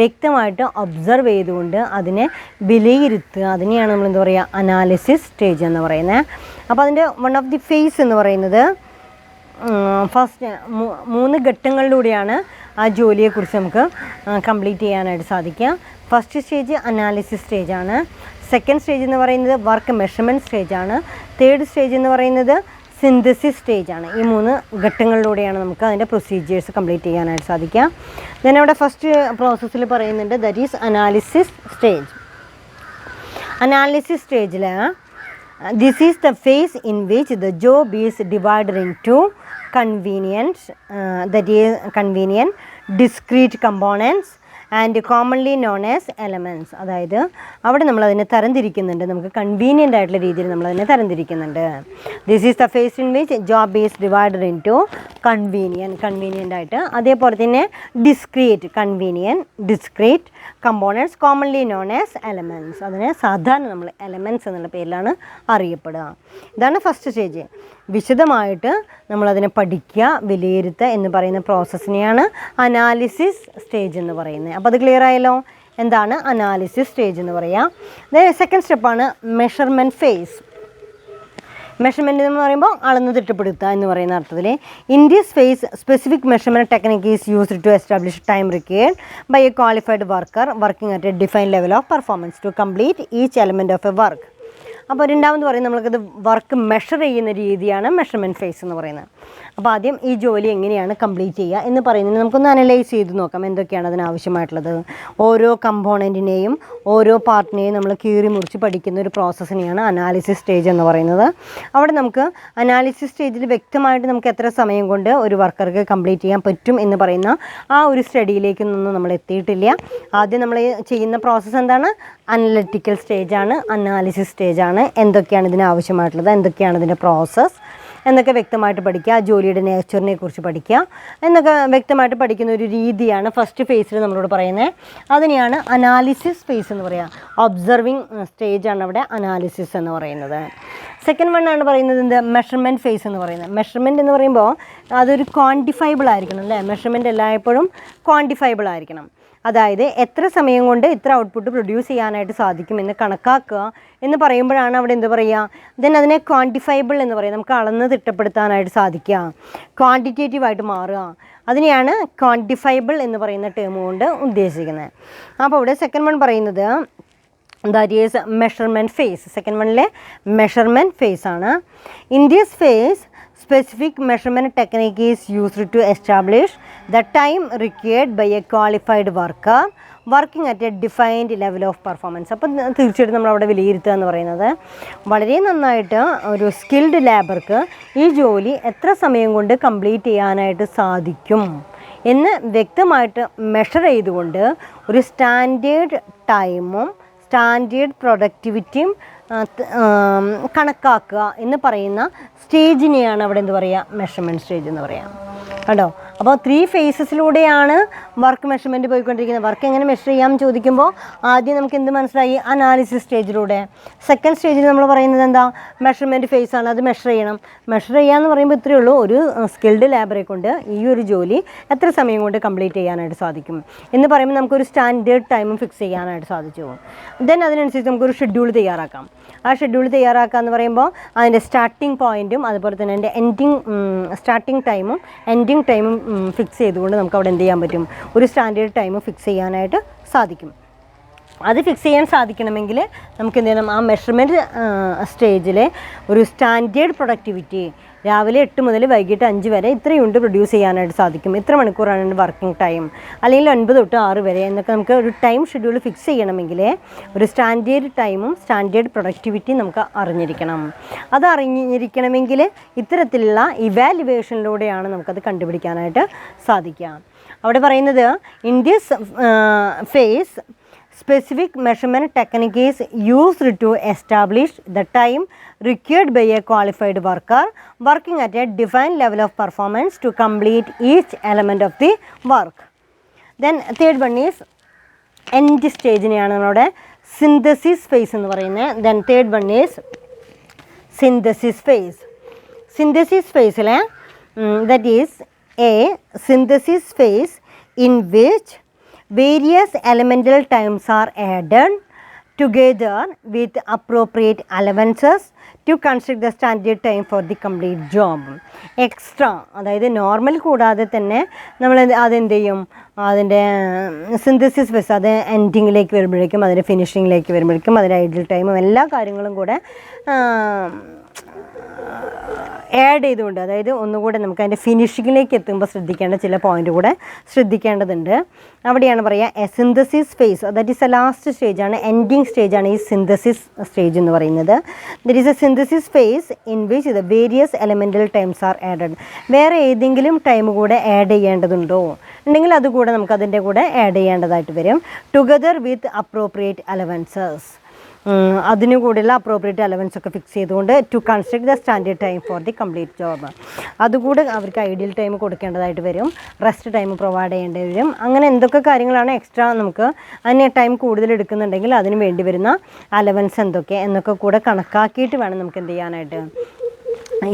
വ്യക്തമായിട്ട് ഒബ്സർവ് ചെയ്തുകൊണ്ട് അതിനെ വിലയിരുത്തുക, അതിനെയാണ് നമ്മൾ എന്താ പറയുക അനാലിസിസ് സ്റ്റേജ് എന്ന് പറയുന്നത്. അപ്പോൾ അതിൻ്റെ വൺ ഓഫ് ദി ഫേസ് എന്ന് പറയുന്നത് ഫസ്റ്റ് 3 ഘട്ടങ്ങളിലൂടെയാണ് ആ ജോലിയെക്കുറിച്ച് നമുക്ക് കംപ്ലീറ്റ് ചെയ്യാനായിട്ട് സാധിക്കുക. ഫസ്റ്റ് സ്റ്റേജ് അനാലിസിസ് സ്റ്റേജാണ്. സെക്കൻഡ് സ്റ്റേജ് എന്ന് പറയുന്നത് വർക്ക് മെഷർമെൻറ്റ് സ്റ്റേജാണ്. തേർഡ് സ്റ്റേജ് എന്ന് പറയുന്നത് സിന്തസിസ് സ്റ്റേജാണ്. ഈ 3 ഘട്ടങ്ങളിലൂടെയാണ് നമുക്ക് അതിൻ്റെ പ്രൊസീജിയേഴ്സ് കംപ്ലീറ്റ് ചെയ്യാനായിട്ട് സാധിക്കുക. ദെൻ അവിടെ ഫസ്റ്റ് പ്രോസസ്സിൽ പറയുന്നുണ്ട് that is analysis stage. Analysis സ്റ്റേജിൽ this is the phase in which the job is divided into convenient discrete components and commonly known as elements. അതായത് അവിടെ നമ്മളതിനെ തരംതിരിക്കുന്നുണ്ട്, നമുക്ക് കൺവീനിയൻ്റ് ആയിട്ടുള്ള രീതിയിൽ നമ്മളതിനെ തരംതിരിക്കുന്നുണ്ട്. This is the phase in which job is divided into convenient ആയിട്ട്, അതേപോലെ തന്നെ discrete components commonly known as elements. അതിനെ സാധാരണ നമ്മൾ എലമെൻറ്റ്സ് എന്നുള്ള പേരിലാണ് അറിയപ്പെടുക. ഇതാണ് ഫസ്റ്റ് സ്റ്റേജ്. വിശദമായിട്ട് നമ്മളതിനെ പഠിക്കുക, വിലയിരുത്തുക എന്ന് പറയുന്ന പ്രോസസ്സിനെയാണ് അനാലിസിസ് സ്റ്റേജ് എന്ന് പറയുന്നത്. അപ്പോൾ അത് ക്ലിയർ ആയല്ലോ എന്താണ് അനാലിസിസ് സ്റ്റേജ് എന്ന് പറയുക. സെക്കൻഡ് സ്റ്റെപ്പാണ് മെഷർമെൻറ്റ് ഫേസ്. മെഷർമെൻറ്റ് എന്ന് പറയുമ്പോൾ അളന്ന് തിട്ടപ്പെടുത്തുക എന്ന് പറയുന്ന അർത്ഥത്തിൽ. In this phase specific measurement technique is used to establish time required by a qualified worker working at a defined level of performance to complete each element of a work. അപ്പോൾ രണ്ടാമത് പറയുന്നത് നമ്മൾക്കത് വർക്ക് മെഷർ ചെയ്യുന്ന രീതിയാണ് മെഷർമെൻറ്റ് ഫേസ് എന്ന് പറയുന്നത്. അപ്പോൾ ആദ്യം ഈ ജോലി എങ്ങനെയാണ് കംപ്ലീറ്റ് ചെയ്യുക എന്ന് പറയുന്നത് നമുക്കൊന്ന് അനലൈസ് ചെയ്ത് നോക്കാം. എന്തൊക്കെയാണ് അതിനാവശ്യമായിട്ടുള്ളത്, ഓരോ കമ്പോണൻറ്റിനെയും ഓരോ പാർട്ടിനെയും നമ്മൾ കീറി മുറിച്ച് പഠിക്കുന്ന ഒരു പ്രോസസ്സിനെയാണ് അനാലിസിസ് സ്റ്റേജ് എന്ന് പറയുന്നത്. അവിടെ നമുക്ക് അനാലിസിസ് സ്റ്റേജിൽ വ്യക്തമായിട്ട് നമുക്ക് എത്ര സമയം കൊണ്ട് ഒരു വർക്കർക്ക് കംപ്ലീറ്റ് ചെയ്യാൻ പറ്റും എന്ന് പറയുന്ന ആ ഒരു സ്റ്റഡിയിലേക്കൊന്നും നമ്മൾ എത്തിയിട്ടില്ല. ആദ്യം നമ്മൾ ചെയ്യുന്ന പ്രോസസ്സ് എന്താണ്, അനലറ്റിക്കൽ സ്റ്റേജാണ്, അനാലിസിസ് സ്റ്റേജാണ്. എന്തൊക്കെയാണ് ഇതിനാവശ്യമായിട്ടുള്ളത്, എന്തൊക്കെയാണ് ഇതിൻ്റെ പ്രോസസ്സ് എന്നൊക്കെ വ്യക്തമായിട്ട് പഠിക്കുക, ആ ജോലിയുടെ നേച്ചറിനെ കുറിച്ച് പഠിക്കുക എന്നൊക്കെ വ്യക്തമായിട്ട് പഠിക്കുന്ന ഒരു രീതിയാണ് ഫസ്റ്റ് ഫേസിൽ നമ്മളോട് പറയുന്നത്. അതിനെയാണ് അനാലിസിസ് ഫേസ് എന്ന് പറയുക. ഒബ്സർവിങ് സ്റ്റേജാണ് അവിടെ അനാലിസിസ് എന്ന് പറയുന്നത്. സെക്കൻഡ് വൺ ആണ് പറയുന്നത് എന്ത്, മെഷർമെൻറ്റ് ഫേസ് എന്ന് പറയുന്നത്. മെഷർമെൻറ്റ് എന്ന് പറയുമ്പോൾ അതൊരു ക്വാണ്ടിഫൈബിൾ ആയിരിക്കണം അല്ലേ. മെഷർമെൻറ്റ് എല്ലായ്പ്പോഴും ക്വാണ്ടിഫൈബിൾ ആയിരിക്കണം. അതായത് എത്ര സമയം കൊണ്ട് ഇത്ര ഔട്ട്പുട്ട് പ്രൊഡ്യൂസ് ചെയ്യാനായിട്ട് സാധിക്കുമെന്ന് കണക്കാക്കുക എന്ന് പറയുമ്പോഴാണ് അവിടെ എന്ത് പറയുക, ദെൻ അതിനെ ക്വാണ്ടിഫൈബിൾ എന്ന് പറയുക. നമുക്ക് അളന്ന് തിട്ടപ്പെടുത്താനായിട്ട് സാധിക്കുക, ക്വാണ്ടിറ്റേറ്റീവായിട്ട് മാറുക. അതിനെയാണ് ക്വാണ്ടിഫൈബിൾ എന്ന് പറയുന്ന ടേം കൊണ്ട് ഉദ്ദേശിക്കുന്നത്. അപ്പോൾ ഇവിടെ സെക്കൻഡ് വൺ പറയുന്നത് that is measurement phase. Second വണ്ണിലെ മെഷർമെൻറ്റ് ഫേസ് ആണ്. In this phase specific measurement technique is used to establish the time required by a qualified worker working at a defined level of performance. അപ്പോൾ തീർച്ചയായിട്ടും നമ്മളവിടെ വിലയിരുത്തുക എന്ന് പറയുന്നത് വളരെ നന്നായിട്ട് ഒരു സ്കിൽഡ് ലേബർക്ക് ഈ ജോലി എത്ര സമയം കൊണ്ട് കംപ്ലീറ്റ് ചെയ്യാനായിട്ട് സാധിക്കും എന്ന് വ്യക്തമായിട്ട് മെഷർ ചെയ്തുകൊണ്ട് ഒരു സ്റ്റാൻഡേർഡ് ടൈമും സ്റ്റാൻഡേർഡ് പ്രൊഡക്ടിവിറ്റിയും കണക്കാക്കുക എന്ന് പറയുന്ന സ്റ്റേജിനെയാണ് അവിടെ എന്ത് പറയുക, മെഷർമെൻറ്റ് സ്റ്റേജ് എന്ന് പറയാം കേട്ടോ. അപ്പോൾ 3 ഫേസസിലൂടെയാണ് വർക്ക് മെഷർമെൻറ്റ് പോയിക്കൊണ്ടിരിക്കുന്നത്. വർക്ക് എങ്ങനെ മെഷർ ചെയ്യാമെന്ന് ചോദിക്കുമ്പോൾ ആദ്യം നമുക്ക് എന്ത് മനസ്സിലായി? അനാലിസിസ് സ്റ്റേജിലൂടെ. സെക്കൻഡ് സ്റ്റേജിൽ നമ്മൾ പറയുന്നത് എന്താ? മെഷർമെൻറ്റ് ഫേസാണ്, അത് മെഷർ ചെയ്യണം. മെഷർ ചെയ്യാമെന്ന് പറയുമ്പോൾ ഇത്രയേ ഉള്ളൂ, ഒരു സ്കിൽഡ് ലേബറെ കൊണ്ട് ഈ ഒരു ജോലി എത്ര സമയം കൊണ്ട് കംപ്ലീറ്റ് ചെയ്യാനായിട്ട് സാധിക്കും എന്ന് പറയുമ്പോൾ നമുക്കൊരു സ്റ്റാൻഡേർഡ് ടൈമും ഫിക്സ് ചെയ്യാനായിട്ട് സാധിച്ചു പോകും. ദെൻ അതിനനുസരിച്ച് നമുക്കൊരു ഷെഡ്യൂൾ തയ്യാറാക്കാം. ആ ഷെഡ്യൂൾ തയ്യാറാക്കുക എന്ന് പറയുമ്പോൾ അതിൻ്റെ സ്റ്റാർട്ടിംഗ് പോയിൻറ്റും അതുപോലെ തന്നെ അതിൻ്റെ സ്റ്റാർട്ടിംഗ് ടൈമും എൻഡിങ് ടൈമും ഫിക്സ് ചെയ്തുകൊണ്ട് നമുക്ക് അവിടെ എന്ത് ചെയ്യാൻ പറ്റും? ഒരു സ്റ്റാൻഡേർഡ് ടൈം ഫിക്സ് ചെയ്യാനായിട്ട് സാധിക്കും. അത് ഫിക്സ് ചെയ്യാൻ സാധിക്കണമെങ്കിൽ നമുക്ക് എന്ത് ചെയ്യണം? ആ മെഷർമെൻറ്റ് സ്റ്റേജിലെ ഒരു സ്റ്റാൻഡേർഡ് പ്രൊഡക്ടിവിറ്റി രാവിലെ 8 മുതൽ വൈകിട്ട് 5 വരെ ഇത്രയുണ്ട് പ്രൊഡ്യൂസ് ചെയ്യാനായിട്ട് സാധിക്കും, ഇത്ര മണിക്കൂറാണ് വർക്കിംഗ് ടൈം, അല്ലെങ്കിൽ 9 തൊട്ട് 6 വരെ എന്നൊക്കെ നമുക്ക് ഒരു ടൈം ഷെഡ്യൂൾ ഫിക്സ് ചെയ്യണമെങ്കിൽ ഒരു സ്റ്റാൻഡേർഡ് ടൈമും സ്റ്റാൻഡേർഡ് പ്രൊഡക്ടിവിറ്റിയും നമുക്ക് അറിഞ്ഞിരിക്കണം. അത് അറിഞ്ഞിരിക്കണമെങ്കിൽ ഇത്തരത്തിലുള്ള ഇവാലുവേഷനിലൂടെയാണ് നമുക്കത് കണ്ടുപിടിക്കാനായിട്ട് സാധിക്കുക. അവിടെ പറയുന്നത് in this phase specific measurement technique is used to establish the time required by a qualified worker working at a defined level of performance to complete each element of the work. Then third one is end stage നെയാണ് നമ്മുടെ synthesis phase എന്ന് പറയുന്നത്. Then third one is synthesis phase. Synthesis phase that is a synthesis phase in which various elemental times are added together with appropriate allowances to construct the standard time for the complete job. Extra, അതായത് നോർമൽ കൂടാതെ തന്നെ നമ്മൾ അതെന്ത് ചെയ്യും? അതിൻ്റെ സിന്തസിസ് ഫേസ്, അത് എൻഡിങ്ങിലേക്ക് വരുമ്പോഴേക്കും അതിൻ്റെ ഫിനിഷിങ്ങിലേക്ക് വരുമ്പോഴേക്കും അതിൻ്റെ ഐഡിയൽ ടൈമും എല്ലാ കാര്യങ്ങളും കൂടെ ആഡ് ചെയ്തുകൊണ്ട്, അതായത് ഒന്നുകൂടെ നമുക്ക് അതിൻ്റെ ഫിനിഷിങ്ങിലേക്ക് എത്തുമ്പോൾ ശ്രദ്ധിക്കേണ്ട ചില പോയിൻ്റ് കൂടെ ശ്രദ്ധിക്കേണ്ടതുണ്ട്. അവിടെയാണ് പറയുക a synthesis phase, that is a last സ്റ്റേജാണ്, എൻഡിങ് സ്റ്റേജാണ് ഈ സിന്തസിസ് സ്റ്റേജ് എന്ന് പറയുന്നത്. That is a synthesis phase in which the various elemental times are added. വേറെ ഏതെങ്കിലും ടൈം കൂടെ ആഡ് ചെയ്യേണ്ടതുണ്ടോ ഉണ്ടെങ്കിൽ അതുകൂടെ നമുക്ക് അതിൻ്റെ കൂടെ ആഡ് ചെയ്യേണ്ടതായിട്ട് വരും. ടുഗദർ വിത്ത് അപ്രോപ്രിയേറ്റ് അലവൻസസ്, അതിനു കൂടെയുള്ള അപ്രോപ്രിയേറ്റ് അലവൻസ് ഒക്കെ ഫിക്സ് ചെയ്തുകൊണ്ട് to construct the standard time for the complete job. അതുകൂടെ അവർക്ക് ഐഡിയൽ ടൈം കൊടുക്കേണ്ടതായിട്ട് വരും, റെസ്റ്റ് ടൈം പ്രൊവൈഡ് ചെയ്യേണ്ടി വരും. അങ്ങനെ എന്തൊക്കെ കാര്യങ്ങളാണ് എക്സ്ട്രാ നമുക്ക് അതിന് ടൈം കൂടുതൽ എടുക്കുന്നുണ്ടെങ്കിൽ അതിന് വേണ്ടി വരുന്ന അലവൻസ് എന്തൊക്കെ എന്നൊക്കെ കൂടെ കണക്കാക്കിയിട്ട് വേണം നമുക്ക് എന്ത് ചെയ്യാനായിട്ട്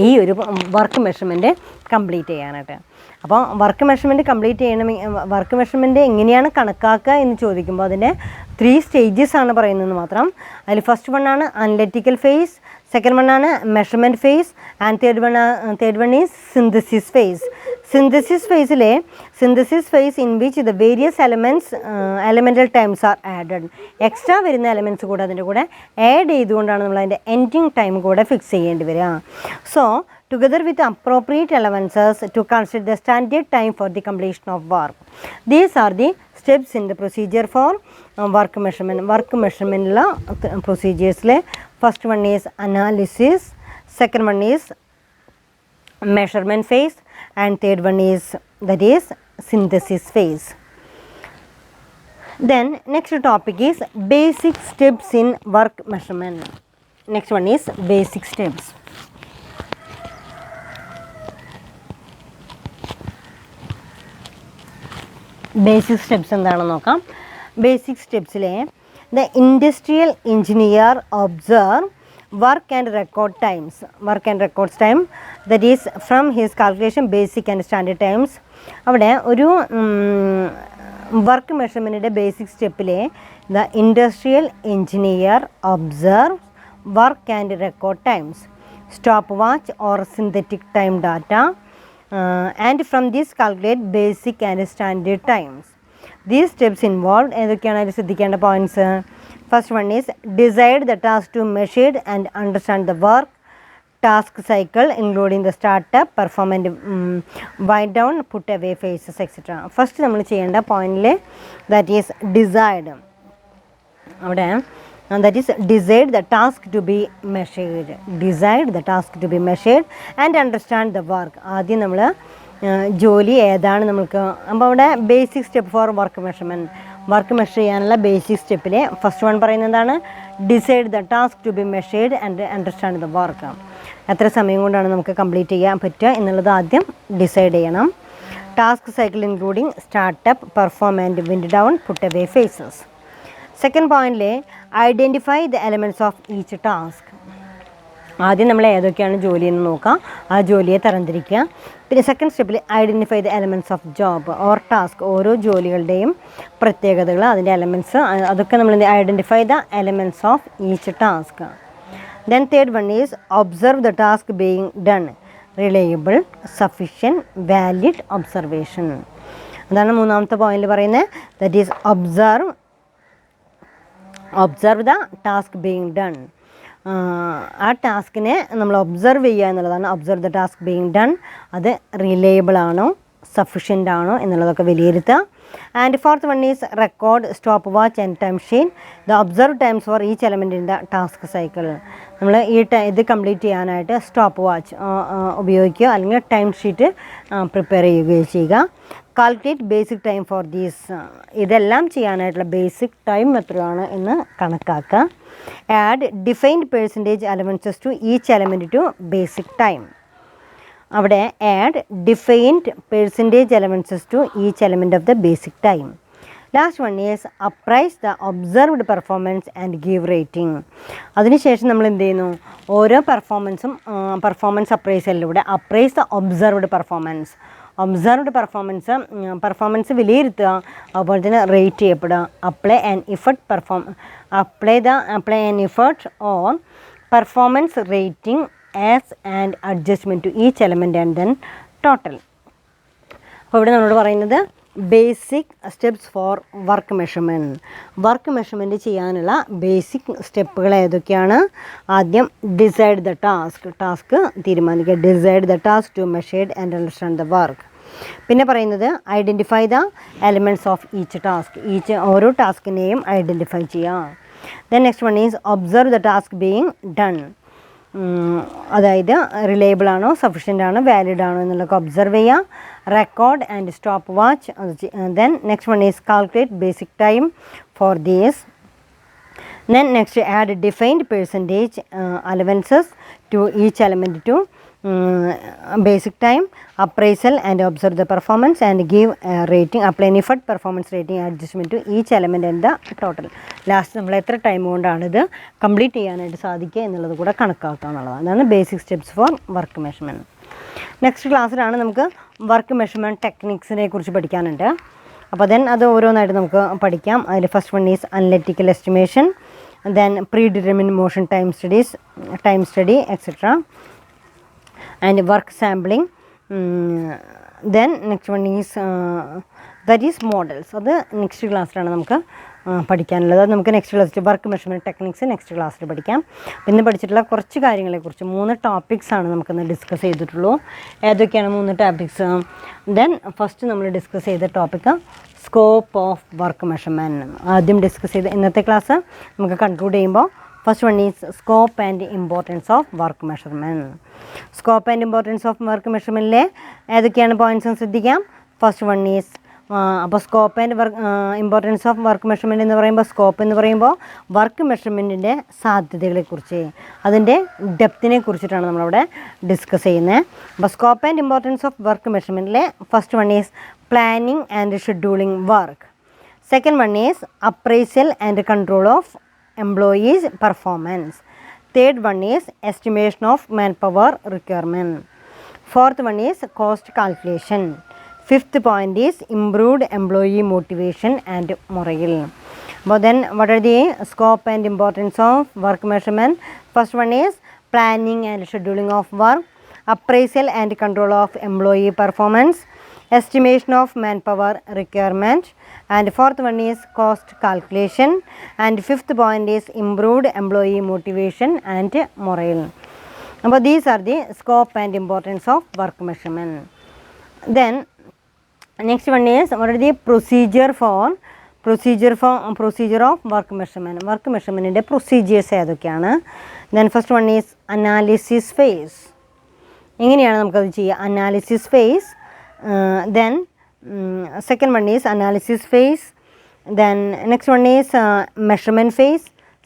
ഈ ഒരു വർക്ക് മെഷർമെൻറ്റ് കംപ്ലീറ്റ് ചെയ്യാനായിട്ട്. അപ്പോൾ വർക്ക് മെഷർമെൻറ്റ് കംപ്ലീറ്റ് ചെയ്യണമെങ്കിൽ വർക്ക് മെഷർമെൻറ്റ് എങ്ങനെയാണ് കണക്കാക്കുക എന്ന് ചോദിക്കുമ്പോൾ അതിൻ്റെ 3 സ്റ്റേജസ് ആണ് പറയുന്നതെന്ന് മാത്രം. അതിൽ ഫസ്റ്റ് വണ്ണാണ് അനലിറ്റിക്കൽ ഫേസ്, സെക്കൻഡ് വണ്ണാണ് measurement phase and third one is synthesis phase. Synthesis phase in which the various elemental times are added. Extra വരുന്ന എലമെൻറ്റ്സ് കൂടെ അതിൻ്റെ കൂടെ ആഡ് ചെയ്തുകൊണ്ടാണ് നമ്മൾ അതിൻ്റെ എൻഡിങ് ടൈം കൂടെ ഫിക്സ് ചെയ്യേണ്ടി വരിക. So together with appropriate allowances to consider the standard time for the completion of work. These are the steps in the procedure for work measurement. Work measurement la procedures le first one is analysis, second one is measurement phase and third one is that is synthesis phase. Then next topic is basic steps in work measurement. Next one is basic steps. Basic steps എന്താണെന്ന് നോക്കാം. ബേസിക് സ്റ്റെപ്സിലെ the industrial engineer observe work and record time that is from his calculation basic and standard times. അവിടെ ഒരു വർക്ക് മെഷർമെൻറ്റിൻ്റെ ബേസിക് സ്റ്റെപ്പിലെ the industrial engineer observe work and record times, stop watch or synthetic time data and from this calculate basic and standard times. These steps involved ഏതൊക്കെയാണ് അതിൽ ശ്രദ്ധിക്കേണ്ട points? First one is decide the task to measured and understand the work task cycle including the startup, performant, wind down, put away phases etcetera. First നമ്മൾ ചെയ്യേണ്ട പോയിൻറ്റിൽ ദാറ്റ് ഈസ് ഡിസൈഡ്. അവിടെ that is decide the task to be measured and understand the work. ആദ്യം നമ്മൾ ജോലി ഏതാണ് നമ്മൾക്ക്, അപ്പോൾ അവിടെ basic step for work measurement, work measure ചെയ്യാനുള്ള ബേസിക് സ്റ്റെപ്പിൽ ഫസ്റ്റ് വൺ പറയുന്നത് എന്താണ്? Decide the task to be measured and understand the work. എത്ര സമയം കൊണ്ടാണ് നമുക്ക് കംപ്ലീറ്റ് ചെയ്യാൻ പറ്റുക എന്നുള്ളത് ആദ്യം ഡിസൈഡ് ചെയ്യണം. Task cycle including startup, perform and wind down, put away phases. Second പോയിന്റിൽ identify the elements of each task. ആദ്യം നമ്മൾ ഏതൊക്കെയാണ് ജോലി എന്ന് നോക്കാം, ആ ജോലിയെ തരംതിരിക്കുക. പിന്നെ സെക്കൻഡ് സ്റ്റെപ്പിൽ identify the elements of job or task. ഓരോ ജോലികളുടെയും പ്രത്യേകതകൾ, അതിൻ്റെ എലമെൻറ്റ്സ്, അതൊക്കെ നമ്മൾ identify the elements of each task. Then third one is observe the task being done. Reliable, sufficient, valid observation. അതാണ് മൂന്നാമത്തെ പോയിന്റ് പറയുന്നത്. That is observe the task being done. ആ ടാസ്കിനെ നമ്മൾ ഒബ്സർവ് ചെയ്യുക എന്നുള്ളതാണ് observe the task being done. അത് റിലയബിൾ ആണോ, സഫിഷ്യൻ്റ് ആണോ എന്നുള്ളതൊക്കെ വിലയിരുത്തുക. And fourth one is record, stop watch and time sheet the observe times for each element in the task cycle. നമ്മൾ ഇത് കംപ്ലീറ്റ് ചെയ്യാനായിട്ട് സ്റ്റോപ്പ് വാച്ച് ഉപയോഗിക്കുക, അല്ലെങ്കിൽ ടൈം ഷീറ്റ് പ്രിപ്പയർ ചെയ്യുകയോ ചെയ്യുക. Calculate basic time for these. ഇതെല്ലാം ചെയ്യാനായിട്ടുള്ള ബേസിക് ടൈം എത്രയാണ് എന്ന് കണക്കാക്കുക. Add defined percentage allowances to each element to basic time. അവിടെ add defined percentage allowances to each element of the basic time. Last one is appraise the observed performance and give rating. അതിനുശേഷം നമ്മൾ എന്ത് ചെയ്യുന്നു, ഓരോ പെർഫോമൻസ് അപ്രൈസലിലൂടെ അപ്രൈസ് ദ ഒബ്സർവ്ഡ് പെർഫോമൻസ് വിലയിരുത്തുക, അതുപോലെ തന്നെ റേറ്റ് ചെയ്യപ്പെടുക. Apply an effort on performance rating as and adjustment to each element and then total. അപ്പോൾ ഇവിടെ നമ്മളോട് പറയുന്നത് basic steps for work measurement ചെയ്യാനുള്ള ബേസിക് സ്റ്റെപ്പുകൾ ഏതൊക്കെയാണ്? ആദ്യം ഡിസൈഡ് ദ ടാസ്ക് തീരുമാനിക്കുക. Decide the task to measured and understand the work. പിന്നെ പറയുന്നത് identify the elements of each task. ഓരോ ടാസ്കിനെയും ഐഡൻറ്റിഫൈ ചെയ്യുക. Then next one is observe the task being done. അതായത് റിലയബിൾ ആണോ, സഫിഷ്യൻ്റ് ആണോ, വാലിഡ് ആണോ എന്നുള്ളതൊക്കെ ഒബ്സർവ് ചെയ്യുക. Record and stop watch. Then next one is calculate basic time for these. Then next add defined percentage allowances to each element to basic time. Appraisal and observe the performance and give rating. Apply an effort performance rating adjustment to each element and the total. Last നമ്മൾ എത്ര ടൈം കൊണ്ടാണിത് കംപ്ലീറ്റ് ചെയ്യാനായിട്ട് സാധിക്കുക എന്നുള്ളത് കൂടെ കണക്കാക്കുക എന്നുള്ളതാണ്. അതാണ് basic steps for work measurement. Next ക്ലാസ്സിലാണ് നമുക്ക് വർക്ക് മെഷർമെൻറ്റ് ടെക്നിക്സിനെ കുറിച്ച് പഠിക്കാനുണ്ട്. അപ്പോൾ ദെൻ അത് ഓരോന്നായിട്ട് നമുക്ക് പഠിക്കാം. അതിൽ first one is analytical estimation, then pre determined motion time study etcetera, and work sampling. Then next one is that is models. അത് നെക്സ്റ്റ് ക്ലാസ്സിലാണ് നമുക്ക് പഠിക്കാനുള്ളത്. അത് നമുക്ക് നെക്സ്റ്റ് ക്ലാസ്സിൽ വർക്ക് മെഷർമെൻറ്റ് ടെക്നിക്സ് നെക്സ്റ്റ് ക്ലാസ്സിൽ പഠിക്കാം. ഇന്ന് പഠിച്ചിട്ടുള്ള കുറച്ച് കാര്യങ്ങളെക്കുറിച്ച് 3 ടോപ്പിക്സാണ് നമുക്കിന്ന് ഡിസ്കസ് ചെയ്തിട്ടുള്ളൂ. ഏതൊക്കെയാണ് 3 ടോപ്പിക്സ്? ദെൻ ഫസ്റ്റ് നമ്മൾ ഡിസ്കസ് ചെയ്ത topic scope of work measurement. ആദ്യം ഡിസ്കസ് ചെയ്ത് ഇന്നത്തെ ക്ലാസ് നമുക്ക് കൺക്ലൂഡ് ചെയ്യുമ്പോൾ first one is scope and importance of work measurement. Scope and importance of work മെഷർമെൻറ്റിലെ ഏതൊക്കെയാണ് പോയിൻറ്റ്സ് എന്ന് ശ്രദ്ധിക്കാം. ഫസ്റ്റ് വൺ ഈസ് അപ്പോൾ scope and importance of work measurement എന്ന് പറയുമ്പോൾ, സ്കോപ്പ് എന്ന് പറയുമ്പോൾ വർക്ക് മെഷർമെൻറ്റിൻ്റെ സാധ്യതകളെക്കുറിച്ച്, അതിൻ്റെ ഡെപ്തിനെ കുറിച്ചിട്ടാണ് നമ്മളവിടെ ഡിസ്കസ് ചെയ്യുന്നത്. അപ്പോൾ scope and importance of work മെഷർമെൻറ്റിലെ first one is planning and scheduling work. Second one is appraisal and control of employees performance. Third one is estimation of manpower requirement. Fourth one is cost calculation. Fifth point is improved employee motivation and morale. But then what are the scope and importance of work measurement? First one is planning and scheduling of work, appraisal and control of employee performance, estimation of manpower requirement, and fourth one is cost calculation, and fifth point is improved employee motivation and morale. Now these are the scope and importance of work measurement. Then next one is what are the procedure of work measurement. Work measurement inde procedures ഏതൊക്കെയാണ്? Then first one is analysis phase. എങ്ങനെയാണ് നമുക്കത് ചെയ്യുക? Analysis phase. Then second one is analysis phase. Then next one is measurement phase,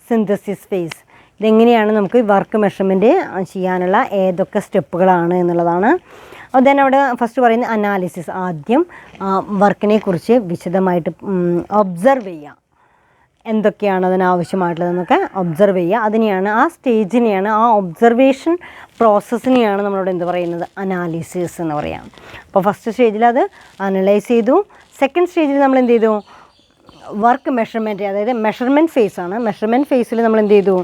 synthesis phase. ഇതെങ്ങനെയാണ് നമുക്ക് വർക്ക് മെഷർമെൻറ്റ് ചെയ്യാനുള്ള ഏതൊക്കെ സ്റ്റെപ്പുകളാണ് എന്നുള്ളതാണ്. അപ്പോൾ then അവിടെ ഫസ്റ്റ് പറയുന്നത് അനാലിസിസ്. ആദ്യം വർക്കിനെ കുറിച്ച് വിശദമായിട്ട് ഒബ്സർവ് ചെയ്യുക, എന്തൊക്കെയാണ് അതിനാവശ്യമായിട്ടുള്ളതെന്നൊക്കെ ഒബ്സർവ് ചെയ്യുക. അതിനെയാണ്, ആ സ്റ്റേജിനെയാണ്, ആ ഒബ്സർവേഷൻ പ്രോസസ്സിനെയാണ് നമ്മളോട് എന്ത് പറയുന്നത്, അനാലിസിസ് എന്ന് പറയാം. അപ്പോൾ ഫസ്റ്റ് സ്റ്റേജിൽ അത് അനലൈസ് ചെയ്തു. സെക്കൻഡ് സ്റ്റേജിൽ നമ്മൾ എന്ത് ചെയ്തു, വർക്ക് മെഷർമെൻറ്റ്, അതായത് മെഷർമെൻറ്റ് ഫേസാണ്. മെഷർമെൻറ്റ് ഫേസിൽ നമ്മൾ എന്ത് ചെയ്തു,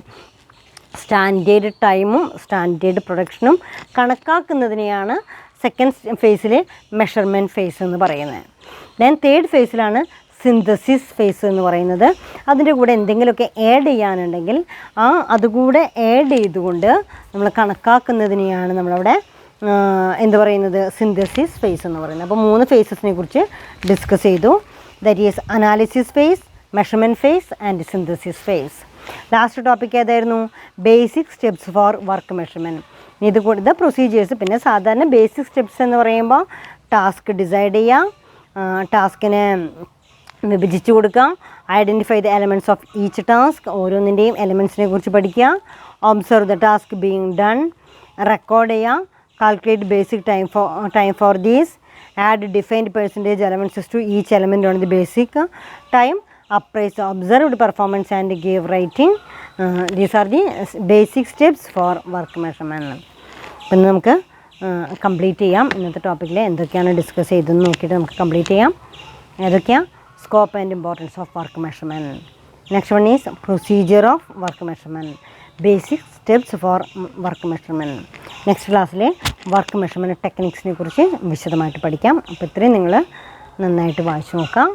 സ്റ്റാൻഡേർഡ് ടൈമും സ്റ്റാൻഡേർഡ് പ്രൊഡക്ഷനും കണക്കാക്കുന്നതിനെയാണ് സെക്കൻഡ് ഫേസിൽ മെഷർമെൻറ്റ് ഫേസ് എന്ന് പറയുന്നത്. ദെൻ തേർഡ് ഫേസിലാണ് സിന്തസിസ് ഫേസ് എന്ന് പറയുന്നത്. അതിൻ്റെ കൂടെ എന്തെങ്കിലുമൊക്കെ ആഡ് ചെയ്യാനുണ്ടെങ്കിൽ അതുകൂടെ ആഡ് ചെയ്തുകൊണ്ട് നമ്മൾ കണക്കാക്കുന്നതിനെയാണ് നമ്മളവിടെ എന്ത് പറയുന്നത്, സിന്തസിസ് ഫേസ് എന്ന് പറയുന്നത്. അപ്പോൾ 3 ഫേസസിനെ കുറിച്ച് ഡിസ്കസ് ചെയ്തു. That is analysis phase, measurement phase and synthesis phase. Last topic ഏതായിരുന്നു, basic steps for work measurement. ഇത് കൂടെ പ്രൊസീജിയേഴ്സ്. പിന്നെ സാധാരണ ബേസിക് സ്റ്റെപ്സ് എന്ന് പറയുമ്പോൾ ടാസ്ക് ഡിസൈഡ് ചെയ്യുക, ടാസ്കിനെ വിഭജിച്ച് കൊടുക്കുക, identify the elements of each task, ഓരോന്നിൻ്റെയും എലമെൻറ്റ്സിനെ കുറിച്ച് പഠിക്കുക, observe the task being done, record ചെയ്യുക, calculate basic time for these, add defined percentage elements to each element on the basic time, appraise observed performance and give rating. These are the basic steps for work measurement. അപ്പം നമുക്ക് കംപ്ലീറ്റ് ചെയ്യാം. ഇന്നത്തെ ടോപ്പിക്കിൽ എന്തൊക്കെയാണ് ഡിസ്കസ് ചെയ്തതെന്ന് നോക്കിയിട്ട് നമുക്ക് കംപ്ലീറ്റ് ചെയ്യാം. ഏതൊക്കെയാണ്, scope and importance of work measurement. Next one is procedure of work measurement, basic steps for work measurement. Next ക്ലാസ്സിൽ വർക്ക് മെഷർമെൻറ്റ് ടെക്നിക്സിനെ കുറിച്ച് വിശദമായിട്ട് പഠിക്കാം. അപ്പോൾ ഇത്രയും നിങ്ങൾ നന്നായിട്ട് വായിച്ചു നോക്കാം.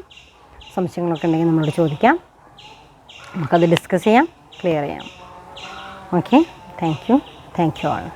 സംശയങ്ങളൊക്കെ ഉണ്ടെങ്കിൽ നമ്മളോട് ചോദിക്കാം, നമുക്കത് ഡിസ്കസ് ചെയ്യാം, ക്ലിയർ ചെയ്യാം. Okay, thank you all.